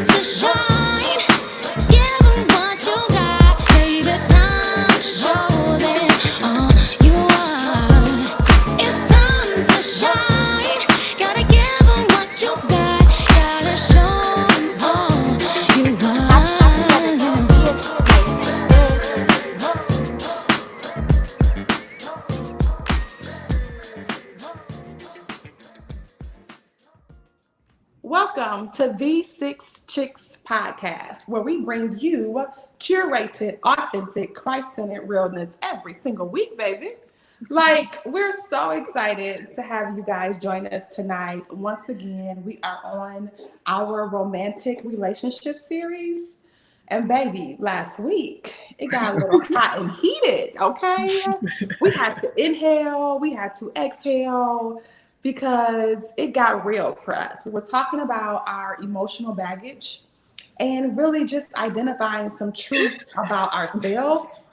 to shine. Give 'em what you got, baby. Time to show them you are. It's time to shine. Gotta give 'em what you got. Gotta show 'em you are. Welcome to the Chix Podcast, where we bring you curated, authentic, Christ-centered realness every single week, baby. Like, we're so excited to have you guys join us tonight. Once again, we are on our romantic relationship series. And baby, last week, it got a little hot and heated, okay? We had to inhale, we had to exhale, because it got real for us. We were talking about our emotional baggage and really just identifying some truths about ourselves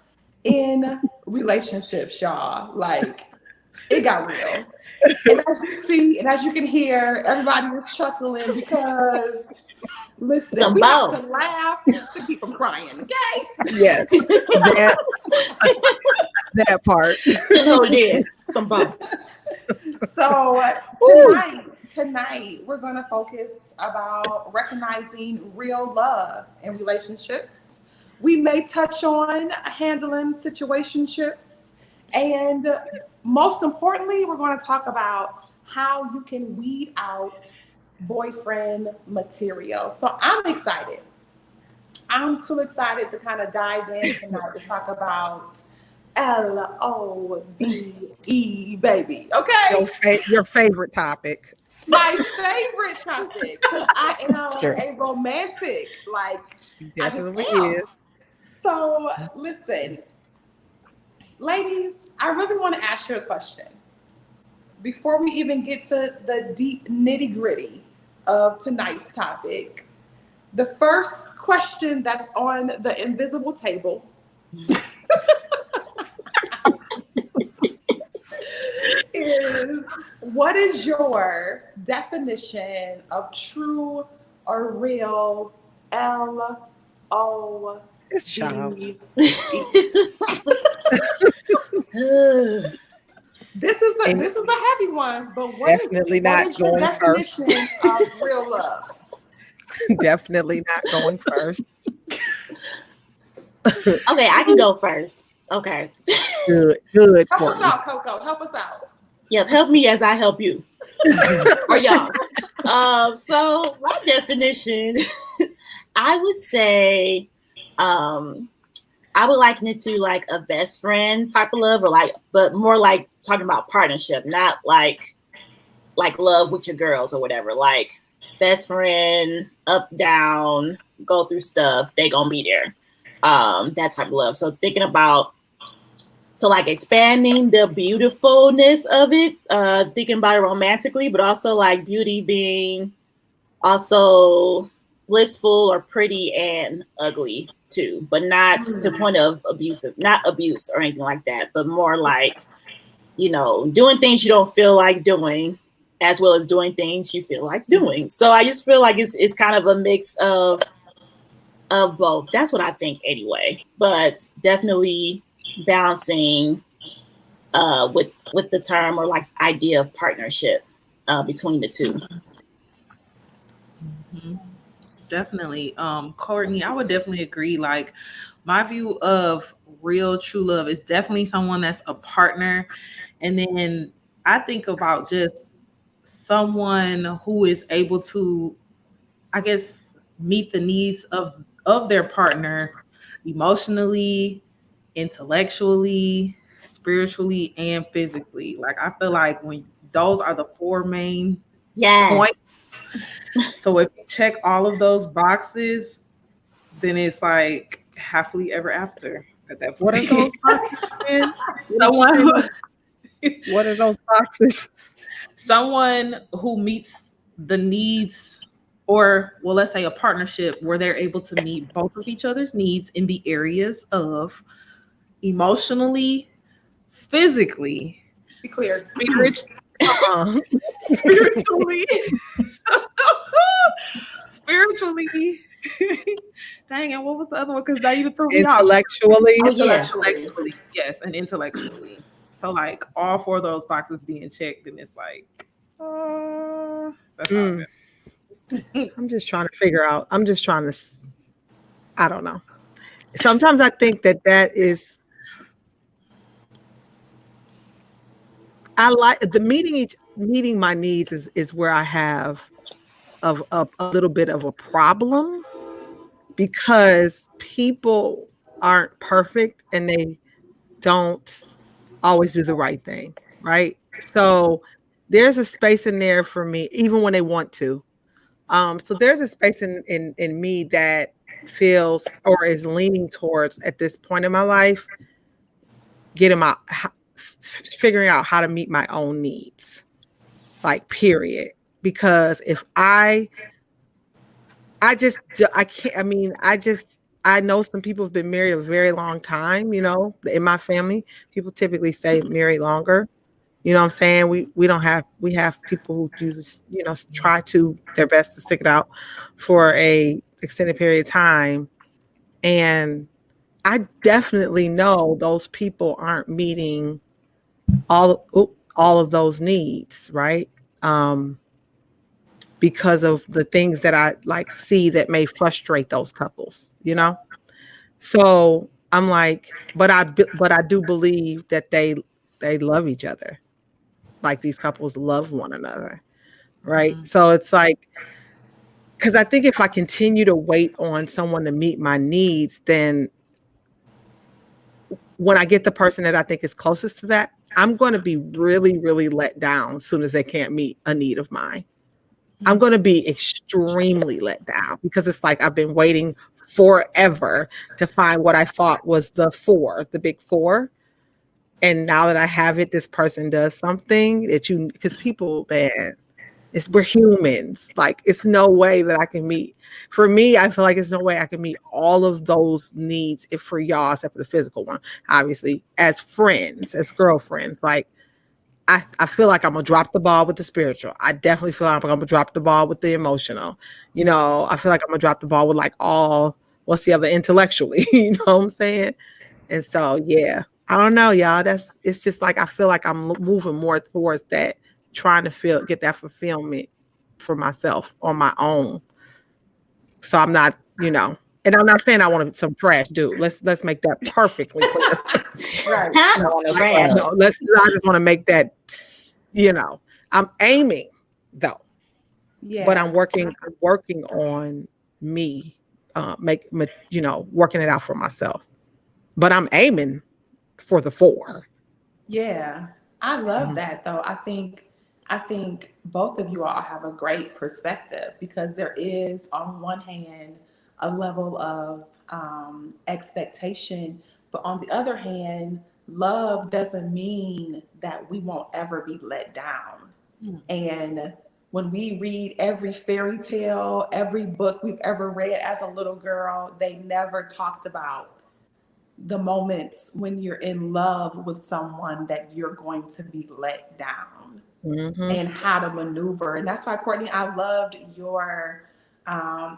in relationships, y'all. Like, it got real. And as you see, and as you can hear, everybody was chuckling because, listen, we have to laugh to keep from crying, okay? Yes, that part. No, it is. Some bump. So tonight we're going to focus about recognizing real love in relationships. We may touch on handling situationships, and most importantly, we're going to talk about how you can weed out boyfriend material. So I'm excited. I'm too excited to kind of dive in tonight to talk about LOVE, baby. Okay. Your favorite topic. My favorite topic, because I am a romantic. Like, Definitely I just am. is. So listen, ladies, I really want to ask you a question before we even get to the deep nitty-gritty of tonight's topic. The first question that's on the invisible table is, what is your definition of true or real LOVE? This child. This is a heavy one, but what is your definition of real love? Definitely not going first. Okay, I can go first. Okay. Good. Help us out, Coco. Help us out. Yep, help me as I help you. Or y'all. So my definition, I would say, I would liken it to like a best friend type of love, but more like talking about partnership, not like love with your girls or whatever. Like best friend, up, down, go through stuff, they gonna be there. That type of love. So thinking about, like expanding the beautifulness of it, thinking about it romantically, but also like beauty being also blissful or pretty and ugly too, but not to the point of not abuse or anything like that, but more like, doing things you don't feel like doing as well as doing things you feel like doing. So I just feel like it's kind of a mix of both. That's what I think anyway, but definitely balancing with the term or like idea of partnership between the two. Mm-hmm. Definitely. Courtney, I would definitely agree. Like, my view of real true love is definitely someone that's a partner. And then I think about just someone who is able to, I guess, meet the needs of their partner emotionally, intellectually, spiritually, and physically. Like, I feel like when those are the four main points. So if you check all of those boxes, then it's like happily ever after at that point. What are those boxes? Someone who meets the needs, or let's say a partnership where they're able to meet both of each other's needs in the areas of emotionally, physically, be clear, spiritually. Dang, and what was the other one? Because that even threw me off. Intellectually, Oh yeah. Intellectually, yes, and intellectually. So like all four of those boxes being checked, and it's like, that's how Mm. I'm just trying to figure out. I'm just trying to. I don't know. Sometimes I think that is. I like the meeting my needs is where I have of a little bit of a problem because people aren't perfect and they don't always do the right thing, right? So there's a space in there for me, even when they want to. So there's a space in me that feels or is leaning towards at this point in my life, getting my figuring out how to meet my own needs, like period. Because if I can't. I mean, I know some people have been married a very long time. You know, in my family, people typically stay married longer. You know what I'm saying? We have people who use, try to their best to stick it out for a extended period of time. And I definitely know those people aren't meeting all of those needs, right? Because of the things that I like see that may frustrate those couples, you know? So I'm like, but I do believe that they love each other. Like these couples love one another, right? So it's like, because I think if I continue to wait on someone to meet my needs, then when I get the person that I think is closest to that, I'm going to be really, really let down as soon as they can't meet a need of mine. I'm going to be extremely let down because it's like I've been waiting forever to find what I thought was the big four. And now that I have it, this person does something because people, man, we're humans. Like, it's no way that I can meet. For me, I feel like it's no way I can meet all of those needs if for y'all, except for the physical one, obviously, as friends, as girlfriends. Like, I feel like I'm gonna drop the ball with the spiritual. I definitely feel like I'm gonna drop the ball with the emotional. You know, I feel like I'm gonna drop the ball with like what's the other intellectually, you know what I'm saying? And so, yeah, I don't know, y'all. It's just like I feel like I'm moving more towards that, trying to get that fulfillment for myself on my own. So I'm not, and I'm not saying I want some trash dude. Let's make that perfectly clear. Right. Trash. No, I just want to make that, I'm aiming though, Yeah. but I'm working on me, working it out for myself. But I'm aiming for the 4. Yeah, I love that though. I think both of you all have a great perspective because there is, on one hand, a level of expectation, but on the other hand, love doesn't mean that we won't ever be let down. And when we read every fairy tale, every book we've ever read as a little girl, they never talked about the moments when you're in love with someone that you're going to be let down and how to maneuver. And that's why, Courtney, I loved your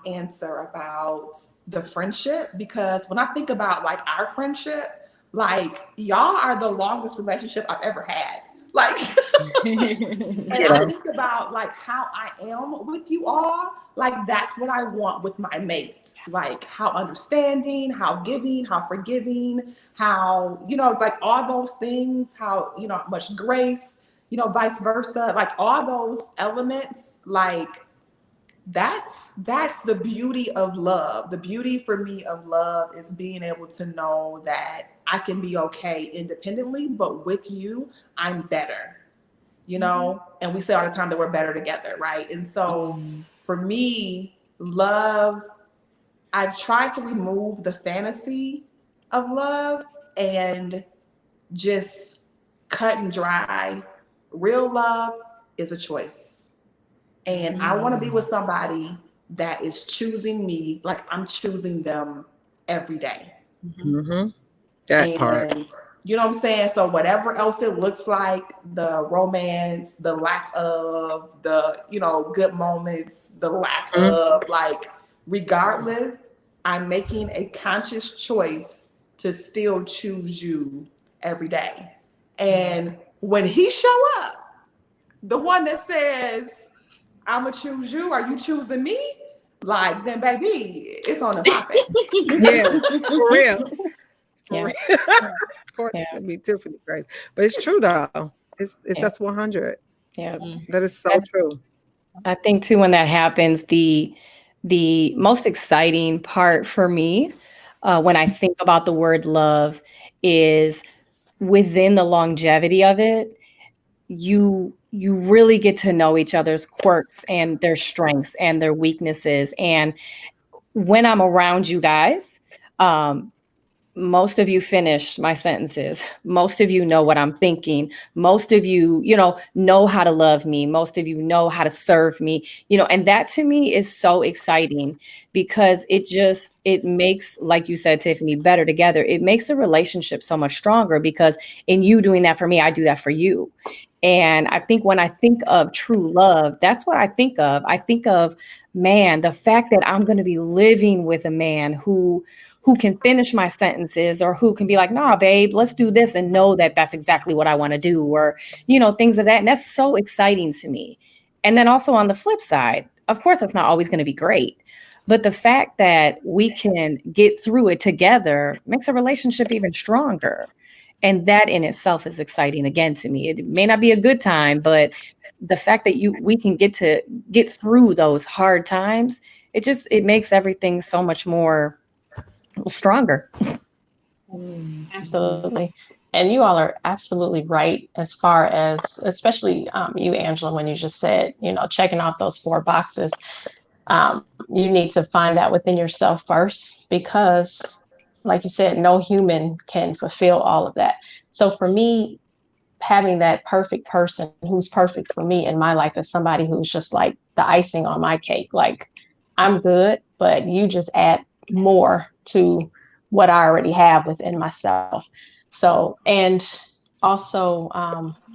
answer about the friendship, because when I think about like our friendship, like y'all are the longest relationship I've ever had. Like, and I think about like how I am with you all. Like that's what I want with my mate. Like how understanding, how giving, how forgiving, how, like all those things, how, much grace, vice versa. Like all those elements, like that's the beauty of love. The beauty for me of love is being able to know that I can be okay independently, but with you, I'm better, and we say all the time that we're better together, right? And so for me, love, I've tried to remove the fantasy of love and just cut and dry. Real love is a choice. And I want to be with somebody that is choosing me like I'm choosing them every day. That And part. You know what I'm saying? So whatever else it looks like, the romance, the lack of, the, good moments, the lack of, like, regardless, I'm making a conscious choice to still choose you every day. And when he show up, the one that says, I'm gonna choose you, are you choosing me? Like, then baby, it's on the popping. Yeah, for real. Yeah. Courtney can be Tiffany crazy. But it's true though. It's that's 100. Yeah. That is so true. I think too, when that happens, the most exciting part for me, when I think about the word love, is within the longevity of it, you really get to know each other's quirks and their strengths and their weaknesses. And when I'm around you guys, most of you finish my sentences. Most of you know what I'm thinking. Most of you, know how to love me. Most of you know how to serve me, and that to me is so exciting, because it makes, like you said, Tiffany, better together. It makes the relationship so much stronger, because in you doing that for me, I do that for you. And I think when I think of true love, that's what I think of. I think of, man, the fact that I'm going to be living with a man who can finish my sentences, or who can be like, nah, babe, let's do this, and know that that's exactly what I want to do, or, things of that. And that's so exciting to me. And then also on the flip side, of course, that's not always going to be great. But the fact that we can get through it together makes a relationship even stronger. And that in itself is exciting again to me. It may not be a good time, but the fact that we can get through those hard times, it makes everything so much more stronger. Absolutely. And you all are absolutely right, as far as, especially you, Angela, when you just said, checking off those 4 boxes. You need to find that within yourself first, because like you said, no human can fulfill all of that. So for me, having that perfect person who's perfect for me in my life is somebody who's just like the icing on my cake. Like, I'm good, but you just add more to what I already have within myself. So, and also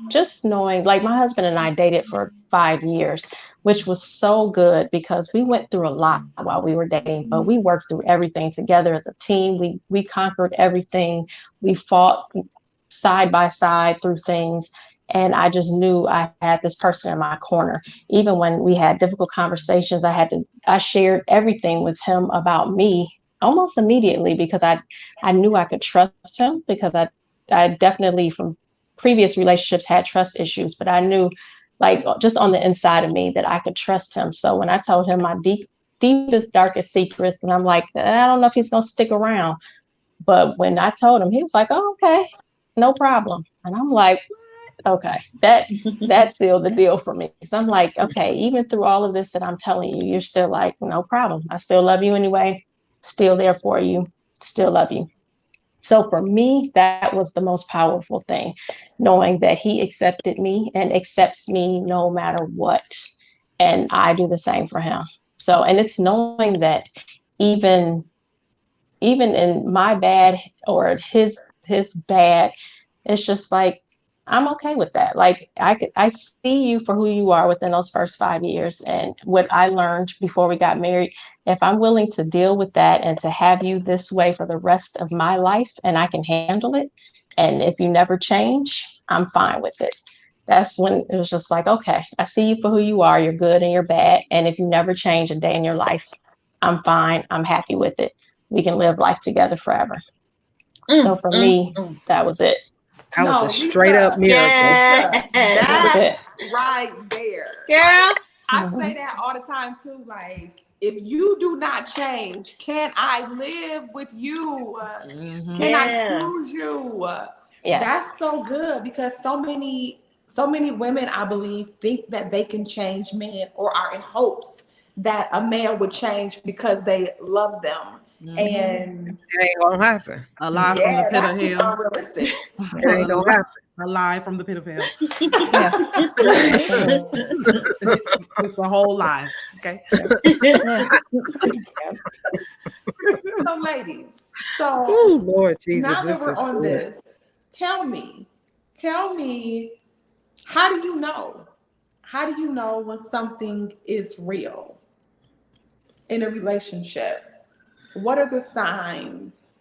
just knowing, like, my husband and I dated for 5 years, which was so good, because we went through a lot while we were dating, but we worked through everything together as a team. We conquered everything. We fought side by side through things. And I just knew I had this person in my corner. Even when we had difficult conversations, I shared everything with him about me almost immediately, because I knew I could trust him, because I definitely from previous relationships had trust issues, but I knew, like, just on the inside of me, that I could trust him. So when I told him my deepest, darkest secrets, and I'm like, I don't know if he's going to stick around. But when I told him, he was like, oh, okay, no problem. And I'm like, okay, that sealed the deal for me. So I'm like, okay, even through all of this that I'm telling you, you're still like, no problem. I still love you anyway. Still there for you. Still love you. So for me, that was the most powerful thing, knowing that he accepted me and accepts me no matter what. And I do the same for him. So, and it's knowing that even in my bad or his bad, it's just like, I'm okay with that. Like, I see you for who you are within those first 5 years. And what I learned before we got married, if I'm willing to deal with that and to have you this way for the rest of my life, and I can handle it, and if you never change, I'm fine with it. That's when it was just like, okay, I see you for who you are. You're good and you're bad. And if you never change a day in your life, I'm fine. I'm happy with it. We can live life together forever. So for me, that was it. That was a straight up miracle. Yeah. That's right there. Girl. I say that all the time too. Like, if you do not change, can I live with you? Can I choose you? Yes. That's so good, because so many women, I believe, think that they can change men, or are in hopes that a man would change because they love them. And It ain't gonna happen. A lie from the pit that's of just hell. unrealistic. It ain't gonna happen. A lie from the pit of hell. Yeah. It's a whole lie. Okay. So, ladies, so Oh Lord Jesus, now this that we're is on good. this, tell me, how do you know? How do you know when something is real in a relationship? What are the signs?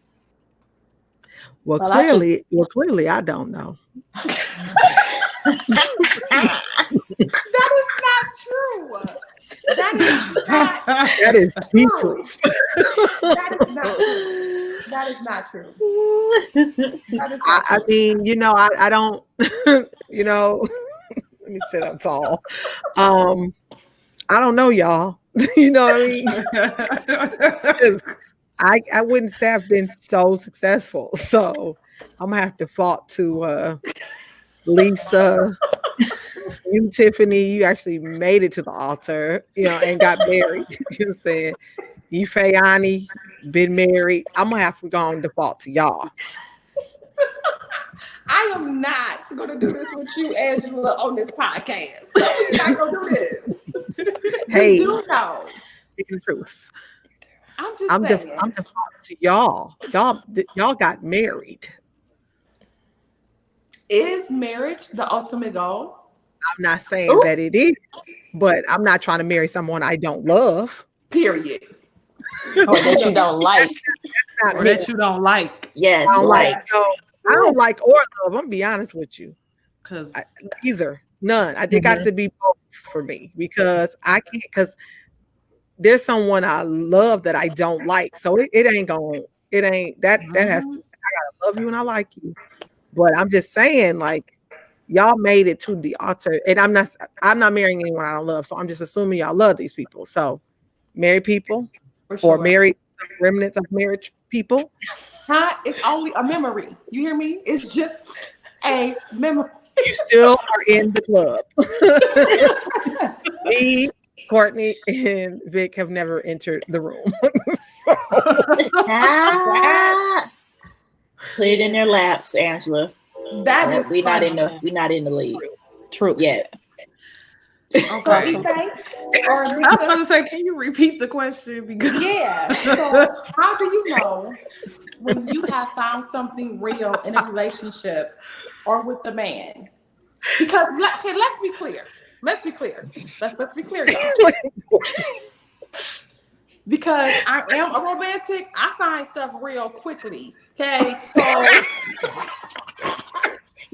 Well, Well, I just clearly, I don't know. That is not true. That is not That is the true. proof. That is not true. That is not true. That is not I true. mean, I don't, let me sit up tall. I don't know, y'all. You know what I mean? 'Cause I wouldn't say I've been so successful. So I'm gonna have to fault to Lisa, you, Tiffany. You actually made it to the altar, and got married. You know what I'm saying? You, Fayani, been married. I'm gonna have to go on default to y'all. I am not going to do this with you, Angela, on this podcast. So we're not going to do this. Hey, You do know. speaking the truth. I'm just I'm saying. default to y'all. Y'all got married. Is marriage the ultimate goal? I'm not saying that it is, but I'm not trying to marry someone I don't love. Period. or that you don't like. Not Or me. that you don't like. Yes, I don't like like. No, I don't like or love. I'm gonna be honest with you. Because Either, none. I did got to be both for me because I can't. Because there's someone I love that I don't like, so it ain't going. It ain't that. That has to. I gotta love you and I like you, but I'm just saying, like, y'all made it to the altar, and I'm not marrying anyone I don't love, so I'm just assuming y'all love these people. So, married people For sure. or married remnants of marriage people. Huh? It's only a memory. You hear me? It's just a memory. You still are in the club. Me, Courtney, and Vic have never entered the room. So, put it in their laps, Angela. That is We're not funny. we're not in the league True. yet. okay. Okay. Or I was Lisa, going to say, can you repeat the question? Because yeah. So how do you know when you have found something real in a relationship or with the man? Because let's be clear. Let's be clear, y'all. Because I am a romantic, I find stuff real quickly. Okay, so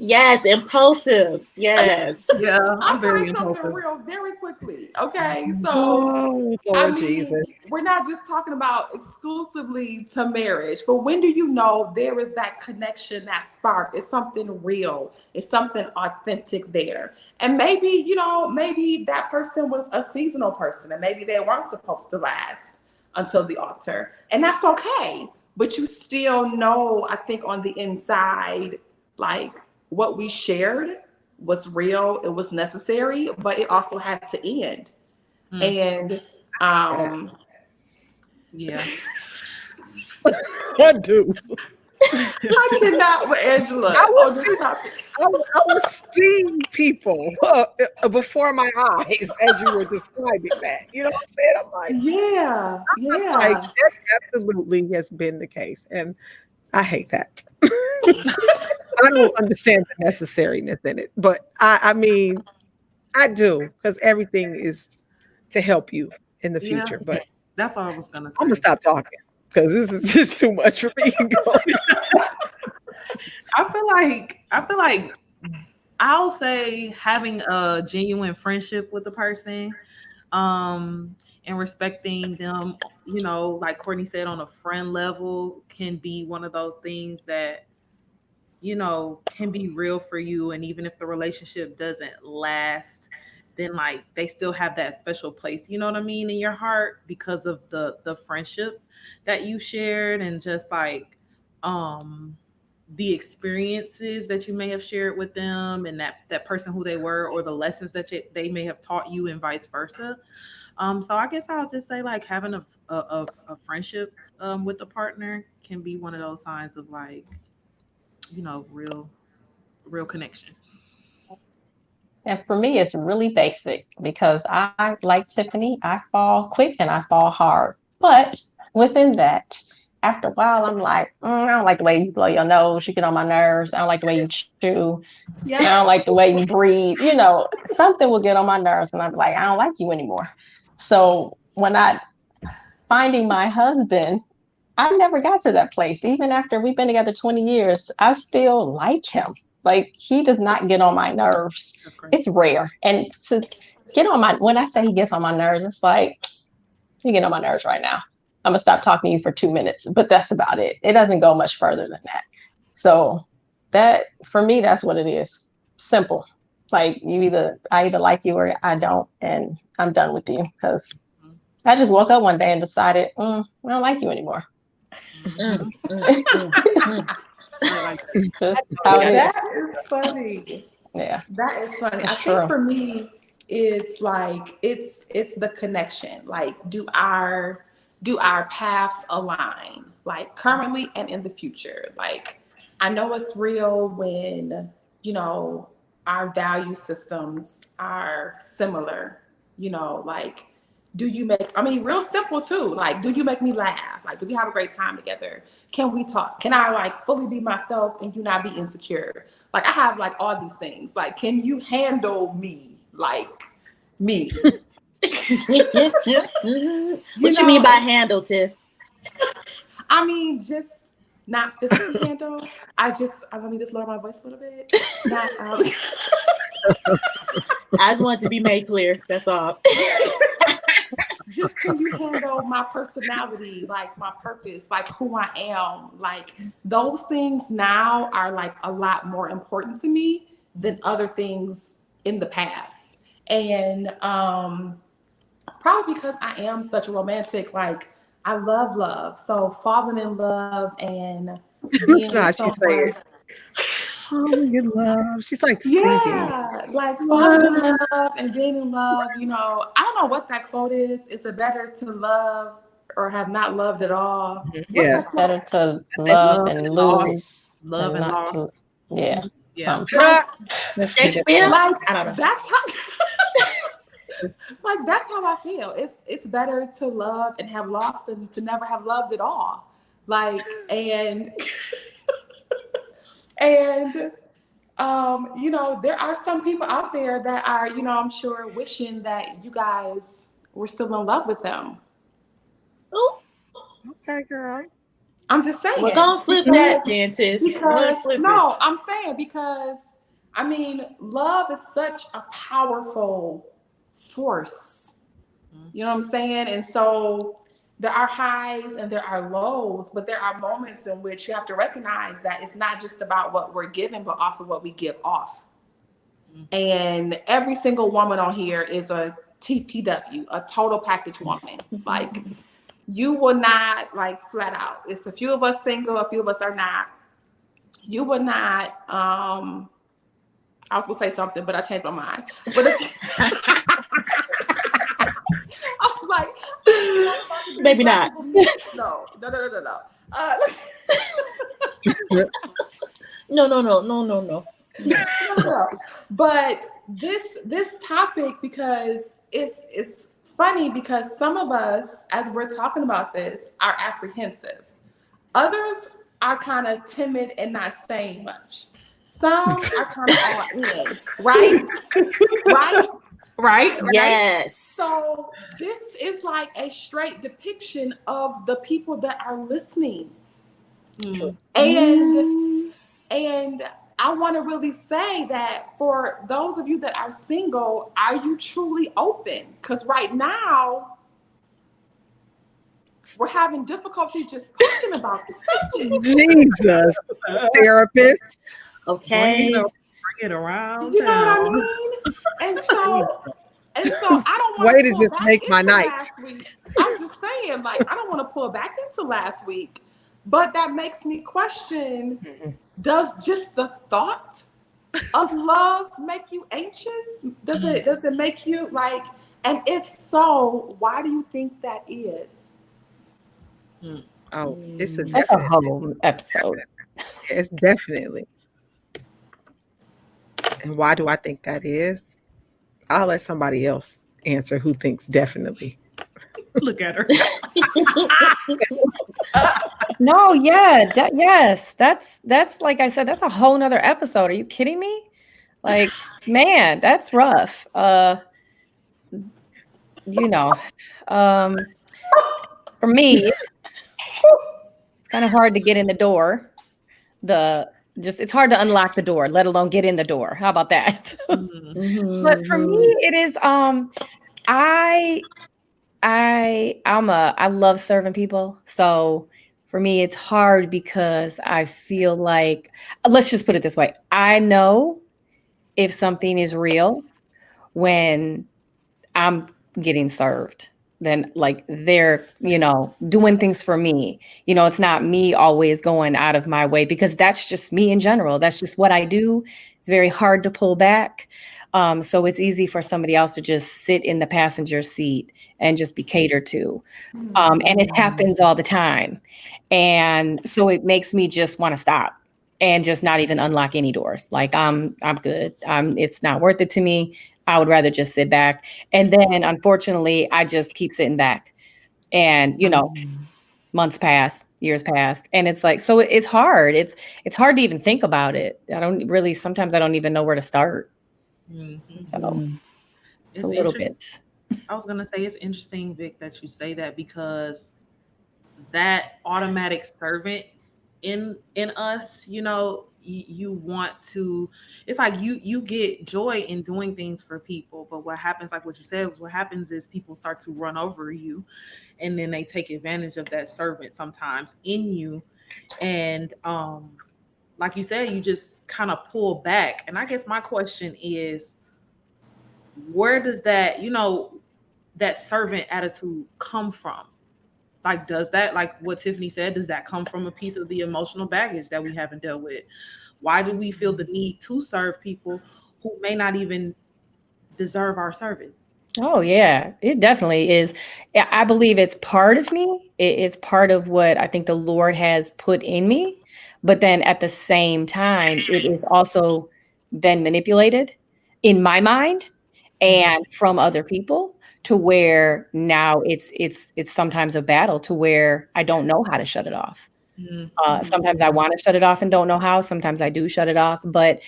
Yes, impulsive. Yes. yeah, I I'm very find something impulsive. real very quickly. Okay, so oh, I Lord mean, Jesus. we're not just talking about exclusively to marriage, but when do you know there is that connection, that spark? It's something real. It's something authentic there. And maybe, maybe that person was a seasonal person and maybe they weren't supposed to last until the altar. And that's okay. But you still know, I think, on the inside, like what we shared was real, it was necessary, but it also had to end. And Yeah. I do. I cannot with Angela I on was this topic. I was seeing people before my eyes as you were describing that. You know what I'm saying? I'm like, Yeah, like that absolutely has been the case, and I hate that. I don't understand the necessariness in it, but I mean, I do because everything is to help you in the Yeah. future. But That's all I was going to say. I'm gonna stop talking because this is just too much for me. I feel like I'll say having a genuine friendship with a person, and respecting them, like Courtney said, on a friend level can be one of those things that, can be real for you. And even if the relationship doesn't last, then like they still have that special place, you know what I mean, in your heart because of the friendship that you shared and just like the experiences that you may have shared with them and that person who they were or the lessons that they may have taught you and vice versa. So I guess I'll just say like having a friendship with a partner can be one of those signs of like, real connection. And for me, it's really basic because like Tiffany, I fall quick and I fall hard. But within that, after a while, I'm like, I don't like the way you blow your nose. You get on my nerves. I don't like the way you chew. I Yeah. don't like the way you breathe. You know, something will get on my nerves, and I'm like, I don't like you anymore. So when I finding my husband, I never got to that place. Even after we've been together 20 years, I still like him. Like, he does not get on my nerves. That's great. It's rare. And to get on my, when I say he gets on my nerves, it's like, you get on my nerves right now. I'm gonna stop talking to you for 2 minutes, but that's about it. It doesn't go much further than that. So that, for me, that's what it is. Simple. Like, I either like you or I don't, and I'm done with you, because I just woke up one day and decided, I don't like you anymore. Just how it is. That is funny. Yeah, That is funny. It's I think true. for me, it's like it's the connection. Like, do our paths align? Like, currently and in the future. Like, I know it's real when, you know, our value systems are similar. You know, like, do you make, I mean, real simple too. Like, do you make me laugh? Like, do we have a great time together? Can we talk? Can I like fully be myself and you not be insecure? Like, I have like all these things. Like, can you handle me? Like, me. What you mean by handle, Tiff? I mean, just not physically handle. Let me just lower my voice a little bit. Not, I just want it to be made clear. That's all. just can you handle my personality, like my purpose, like who I am? Like, those things now are like a lot more important to me than other things in the past. And probably because I am such a romantic, like, I love love. So falling in love and being It's not, with she said. someone, Falling in love. She's like singing. yeah, like falling in love and being in love. You know, I don't know what that quote is. Is it better to love or have not loved at all? What's Yeah. that It's quote? better to love love and and loss. lose Love than and not loss. to. Yeah. Yeah. Something. Shakespeare? Like, I don't know. that's how. Like, that's how I feel. It's better to love and have lost than to never have loved at all. Like, and and you know, there are some people out there that are, you know, I'm sure wishing that you guys were still in love with them. Ooh, Okay, girl. I'm just saying. we're gonna flip that then, Tiff. We're gonna Because flip no, I'm saying because I mean, love is such a powerful force. You know what I'm saying? And so there are highs and there are lows, but there are moments in which you have to recognize that it's not just about what we're given, but also what we give off. And every single woman on here is a TPW, a total package woman. Like, you will not, like, flat out. It's a few of us single, a few of us are not. You will not, I was gonna say something, but I changed my mind. But I was like, Maybe not. No. No. No. But this topic, because it's funny, because some of us, as we're talking about this, are apprehensive. Others are kind of timid and not saying much. Some are kind of all in, right? Right? Yes. So this is like a straight depiction of the people that are listening. And I want to really say that for those of you that are single, are you truly open? Because right now, we're having difficulty just talking about the subject. Jesus, therapist. Okay. Bring it around. You know what I mean? And so I don't want Way to to pull just back make my into night. last week. I'm just saying, like, I don't want to pull back into last week, but that makes me question: does just the thought of love make you anxious? Does it make you like? And if so, why do you think that is? Oh, it's a That's a definite. whole episode. It's definitely. And why do I think that is? I'll let somebody else answer who thinks definitely. Look at her. No, yeah, yes. That's like I said, that's a whole nother episode. Are you kidding me? Like, man, that's rough. You know, um, for me, it's kind of hard to get in the door. The just it's hard to unlock the door, let alone get in the door. How about that? But for me, Mhm. it is I I love serving people. So for me, it's hard because I feel like let's just put it this way. I know if something is real when I'm getting served. Then like they're, doing things for me. It's not me always going out of my way because that's just me in general. That's just what I do. It's very hard to pull back. So it's easy for somebody else to just sit in the passenger seat and just be catered to. And it happens all the time. And so it makes me just want to stop and just not even unlock any doors. Like I'm good. It's not worth it to me. I would rather just sit back. And then unfortunately, I just keep sitting back. And months pass, years pass, and it's like so it's hard. It's hard to even think about it. Sometimes I don't even know where to start. So it's a It's little interesting. bit. I was gonna say it's interesting, Vic, that you say that because that automatic servant in us, you want to. It's like you get joy in doing things for people, but what happens, like what you said, what happens is people start to run over you, and then they take advantage of that servant sometimes in you, and like you said, you just kind of pull back. And I guess my question is, where does that servant attitude come from? Like, does that, like what Tiffany said, does that come from a piece of the emotional baggage that we haven't dealt with? Why do we feel the need to serve people who may not even deserve our service? Oh yeah, it definitely is. I believe it's part of me. It's part of what I think the Lord has put in me. But then at the same time, it is also been manipulated in my mind and from other people to where now it's sometimes a battle to where I don't know how to shut it off. Sometimes I want to shut it off and don't know how. Sometimes I do shut it off, but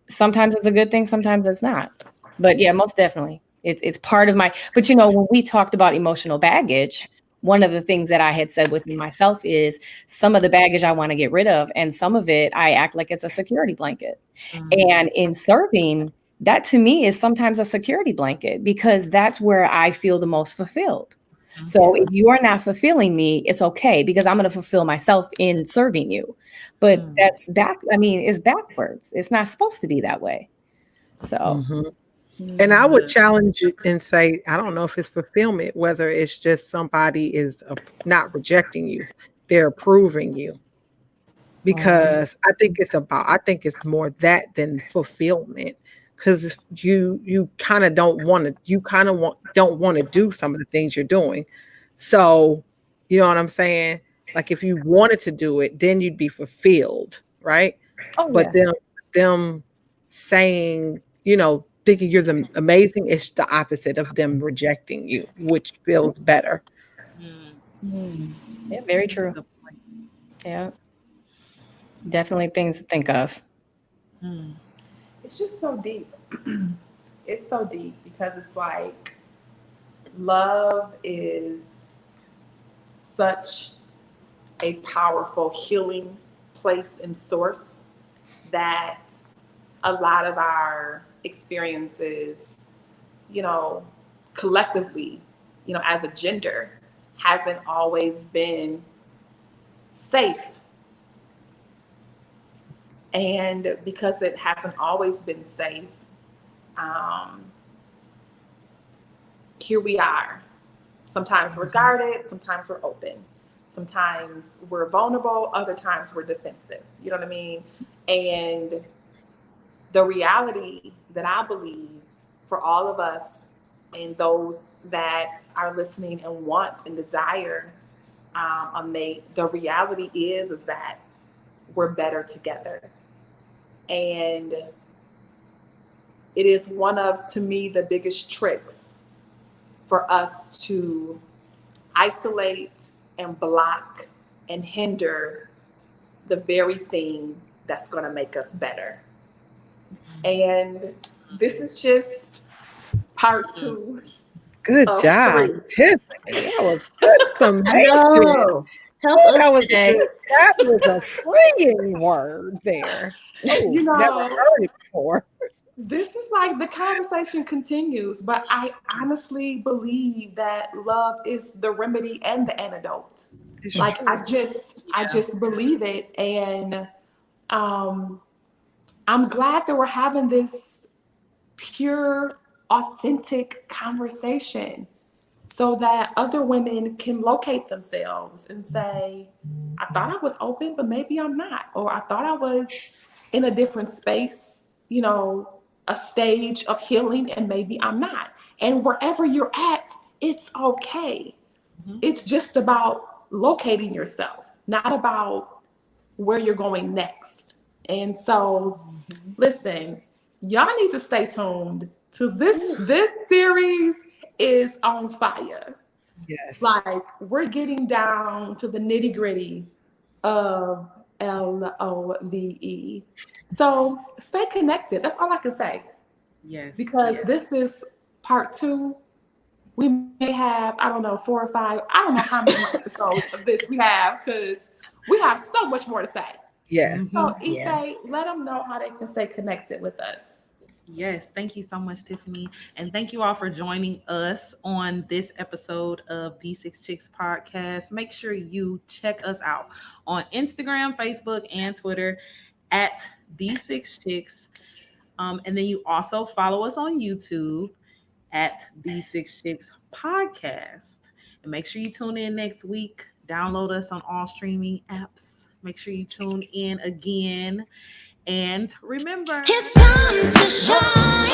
sometimes it's a good thing, sometimes it's not. But yeah, most definitely. It's part of my but when we talked about emotional baggage, one of the things that I had said within myself is some of the baggage I want to get rid of, and some of it I act like it's a security blanket. And in serving, that to me is sometimes a security blanket because that's where I feel the most fulfilled. So if you are not fulfilling me, it's okay because I'm going to fulfill myself in serving you. But it's backwards. It's not supposed to be that way. So, Mhm. And I would challenge you and say, I don't know if it's fulfillment, whether it's just somebody is not rejecting you, they're approving you. Because I think it's more that than fulfillment. Because you kind of don't want to, you kind of don't want to do some of the things you're doing. So, you know what I'm saying? Like if you wanted to do it, then you'd be fulfilled, right? oh But yeah. them saying, thinking you're the amazing, it's the opposite of them rejecting you, which feels better. Yeah, very That's a true. good point. Yeah, definitely things to think of. It's just so deep. It's so deep because it's like love is such a powerful healing place and source that a lot of our experiences, you know, collectively, as a gender, hasn't always been safe. And because it hasn't always been safe, um, here we are. Sometimes we're guarded, sometimes we're open. Sometimes we're vulnerable, other times we're defensive. You know what I mean? And the reality that I believe for all of us and those that are listening and want and desire a mate, the reality is that we're better together. And it is one of, to me, the biggest tricks for us to isolate and block and hinder the very thing that's going to make us better. And this is just part 2. Good of job, 3. Tiffany. That was good I summation. know. Help us That was today. that was a freeing word there. Oh, You know, never heard it before. this is like the conversation continues, but I honestly believe that love is the remedy and the antidote. It's Like true. I just believe it, and I'm glad that we're having this pure, authentic conversation so that other women can locate themselves and say, I thought I was open, but maybe I'm not. Or I thought I was in a different space, you know, a stage of healing, and maybe I'm not. And wherever you're at, it's okay. It's just about locating yourself, not about where you're going next. And so, listen, y'all need to stay tuned to this series is on fire. Yes. Like, we're getting down to the nitty gritty of LOVE. So stay connected. That's all I can say. Yes. Because this is part 2. We may have, I don't know, 4 or 5. I don't know how many more episodes of this we have, because we have so much more to say. Yes. So, Ife, Yeah. let them know how they can stay connected with us. Yes, thank you so much, Tiffany. And thank you all for joining us on this episode of the Six Chicks Podcast. Make sure you check us out on Instagram, Facebook, and Twitter at the Six Chicks. And then you also follow us on YouTube at the Six Chicks Podcast. And make sure you tune in next week. Download us on all streaming apps. Make sure you tune in again. And remember, It's time to shine.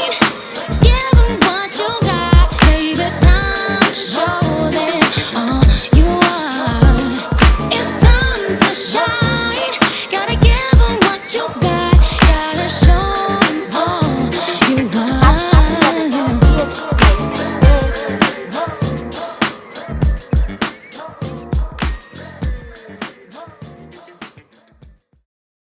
Give 'em what you got, baby. Time to show them.